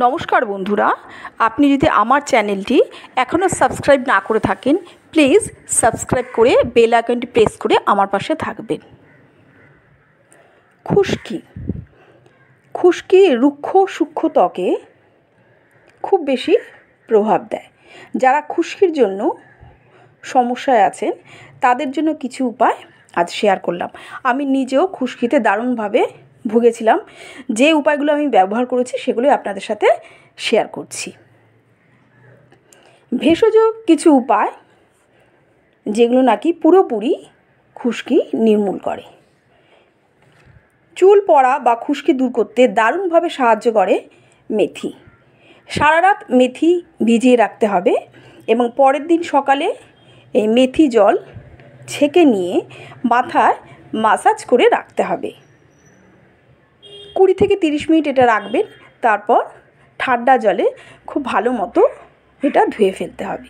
নমস্কার বন্ধুরা, আপনি যদি আমার চ্যানেলটি এখনও সাবস্ক্রাইব না করে থাকেন, প্লিজ সাবস্ক্রাইব করে বেল আইকনটি প্রেস করে আমার পাশে থাকবেন। খুশকি রুক্ষ সূক্ষ্ম ত্বকে খুব বেশি প্রভাব দেয়। যারা খুশকির জন্য সমস্যায় আছেন তাদের জন্য কিছু উপায় আজ শেয়ার করলাম। আমি নিজেও খুশকিতে দারুণভাবে ভুগেছিলাম। যে উপায়গুলো আমি ব্যবহার করেছি সেগুলোই আপনাদের সাথে শেয়ার করছি। ভেষজ কিছু উপায় যেগুলো নাকি পুরোপুরি খুশকি নির্মূল করে। চুল পড়া বা খুশকি দূর করতে দারুণভাবে সাহায্য করে মেথি। সারা রাত মেথি ভিজিয়ে রাখতে হবে এবং পরের দিন সকালে এই মেথি জল ছেঁকে নিয়ে মাথায় মাসাজ করে রাখতে হবে। 20 থেকে 30 মিনিট এটা রাখবেন। তারপর ঠান্ডা জলে খুব ভালো মতো এটা ধুয়ে ফেলতে হবে।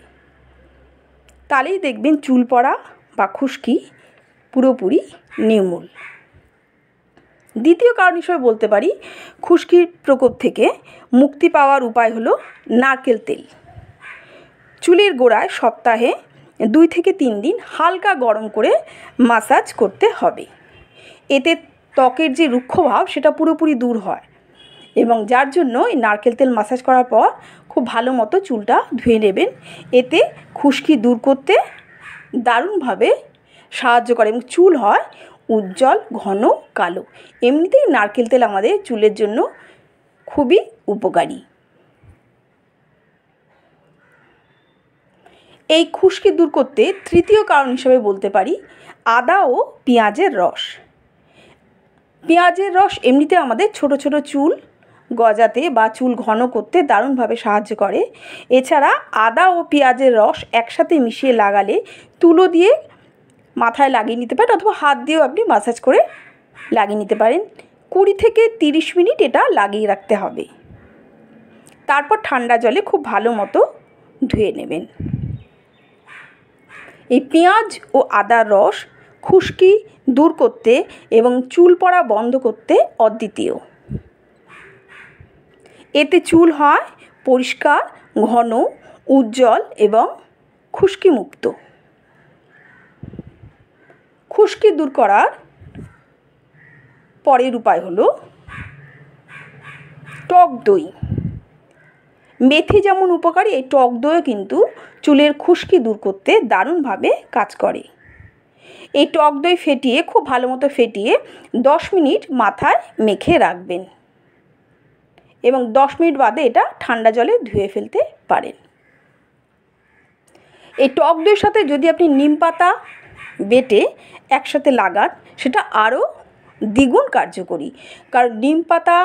তাহলেই দেখবেন চুল পড়া বা খুশকি পুরোপুরি নির্মূল। দ্বিতীয় কারণ হিসেবে বলতে পারি, খুশকির প্রকোপ থেকে মুক্তি পাওয়ার উপায় হলো নারকেল তেল। চুলের গোড়ায় সপ্তাহে 2 থেকে 3 দিন হালকা গরম করে মাসাজ করতে হবে। এতে ত্বকের যে রুক্ষ ভাব সেটা পুরোপুরি দূর হয় এবং যার জন্য এই নারকেল তেল মাসাজ করার পর খুব ভালো মতো চুলটা ধুয়ে নেবেন। এতে খুশকি দূর করতে দারুণভাবে সাহায্য করে এবং চুল হয় উজ্জ্বল, ঘন, কালো। এমনিতেই নারকেল তেল আমাদের চুলের জন্য খুবই উপকারী। এই খুশকি দূর করতে তৃতীয় কারণ হিসেবে বলতে পারি আদা ও পেঁয়াজের রস। পেঁয়াজের রস এমনিতে আমাদের ছোট ছোট চুল গজাতে বা চুল ঘন করতে দারুণভাবে সাহায্য করে। এছাড়া আদা ও পেঁয়াজের রস একসাথে মিশিয়ে লাগালে তুলো দিয়ে মাথায় লাগিয়ে নিতে পারেন অথবা হাত দিয়েও আপনি মাসাজ করে লাগিয়ে নিতে পারেন। 20 থেকে 30 মিনিট এটা লাগিয়ে রাখতে হবে। তারপর ঠান্ডা জলে খুব ভালো মতো ধুয়ে নেবেন। এই পেঁয়াজ ও আদার রস খুশকি দূর করতে এবং চুল পড়া বন্ধ করতে অদ্বিতীয়। এতে চুল হয় পরিষ্কার, ঘন, উজ্জ্বল এবং খুশকি মুক্ত। খুশকি দূর করার পরের উপায় হলো টক দই। মেথি যেমন উপকারী, এই টক দইও কিন্তু চুলের খুশকি দূর করতে দারুণভাবে কাজ করে। এই টক দই ফেটিয়ে খুব ভালো মতো ফেটিয়ে 10 মিনিট মাথায় মেখে রাখবেন এবং 10 মিনিট বাদে এটা ঠান্ডা জলে ধুয়ে ফেলতে পারেন। এই টক দইয়ের সাথে যদি আপনি নিম পাতা বেটে একসাথে লাগান সেটা আরও দ্বিগুণ কার্যকরী, কারণ নিম পাতা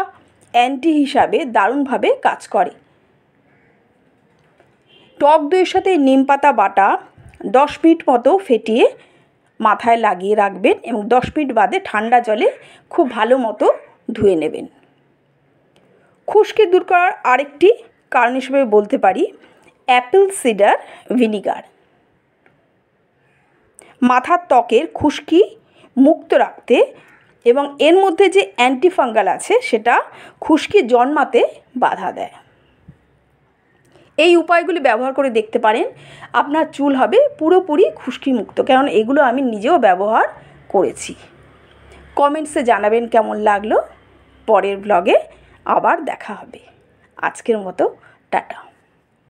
অ্যান্টি হিসাবে দারুণভাবে কাজ করে। টক দইয়ের সাথে নিম পাতা বাটা 10 মিনিট মতো ফেটিয়ে মাথায় লাগিয়ে রাখবেন এবং 10 মিনিট বাদে ঠান্ডা জলে খুব ভালো মতো ধুয়ে নেবেন। খুশকি দূর করার আরেকটি কারণ হিসেবে বলতে পারি অ্যাপেল সিডার ভিনিগার। মাথার ত্বকের খুশকি মুক্ত রাখতে এবং এর মধ্যে যে অ্যান্টিফাঙ্গাল আছে সেটা খুশকি জন্মাতে বাধা দেয়। এই উপায়গুলি ব্যবহার করে দেখতে পারেন, আপনার চুল হবে পুরোপুরি খুশকি মুক্ত। কারণ এগুলো আমি নিজেও ব্যবহার করেছি। কমেন্টসে জানাবেন কেমন লাগলো। পরের ব্লগে আবার দেখা হবে। আজকের মতো টাটা।